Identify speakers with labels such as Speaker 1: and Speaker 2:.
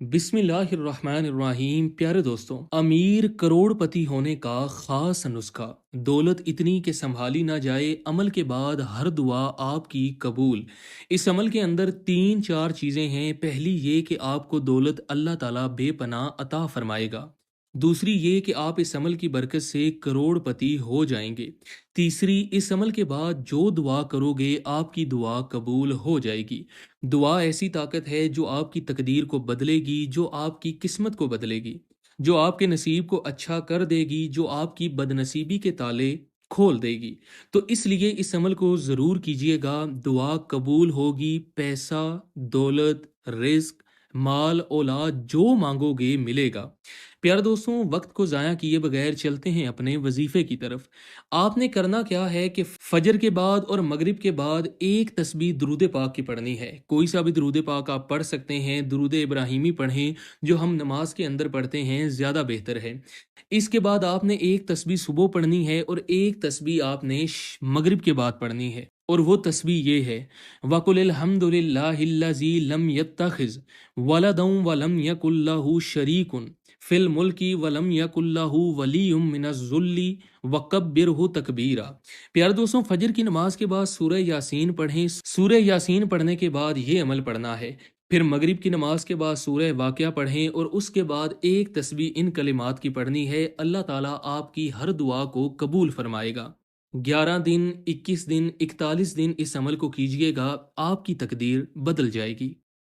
Speaker 1: बिस्मिल्लाहिर्रहमानिर्रहीम। प्यारे दोस्तों, अमीर करोड़पति होने का खास नुस्खा। दौलत इतनी कि संभाली ना जाए, अमल के बाद हर दुआ आपकी कबूल। इस अमल के अंदर तीन चार चीज़ें हैं। पहली ये कि आपको दौलत अल्लाह ताला बेपनाह अता फरमाएगा। दूसरी ये कि आप इस अमल की बरकत से करोड़पति हो जाएंगे। तीसरी, इस अमल के बाद जो दुआ करोगे आपकी दुआ कबूल हो जाएगी। दुआ ऐसी ताकत है जो आपकी तकदीर को बदलेगी, जो आपकी किस्मत को बदलेगी, जो आपके नसीब को अच्छा कर देगी, जो आपकी बदनसीबी के ताले खोल देगी। तो इसलिए इस अमल को ज़रूर कीजिएगा, दुआ कबूल होगी। पैसा, दौलत, रिस्क, माल, औलाद जो मांगोगे मिलेगा। प्यारे दोस्तों, वक्त को ज़ाया किए बगैर चलते हैं अपने वजीफ़े की तरफ। आपने करना क्या है कि फजर के बाद और मगरिब के बाद एक तस्बीह दुरूद पाक की पढ़नी है। कोई सा भी दुरूद पाक आप पढ़ सकते हैं। दुरूद इब्राहिमी पढ़ें, जो हम नमाज के अंदर पढ़ते हैं, ज़्यादा बेहतर है। इसके बाद आपने एक तस्बीह सुबह पढ़नी है और एक तस्बीह आपने मगरिब के बाद पढ़नी है। और वो तस्बीह ये है, वकुल हम्दुलिल्लाहिल्लज़ी लम यत्तखिज़ वलदन वलम यकुल लहू शरीकुन फिल मुल्की वलम यकुल्लहु वलीयुम मिनज़्ज़ुल्ली वकब्बिरहु तकबीरा। प्यारे दोस्तों, फजर की नमाज के बाद सूरह यासीन पढ़ें। सूरह यासीन पढ़ने के बाद ये अमल पढ़ना है। फिर मगरिब की नमाज के बाद सूरह वाक़िया पढ़ें और उसके बाद एक तस्बीह इन कलिमात की पढ़नी है। अल्लाह ताला आपकी हर दुआ को कबूल फरमाएगा। 11 दिन, 21 दिन, 41 दिन इस अमल को कीजिएगा, आपकी तकदीर बदल जाएगी।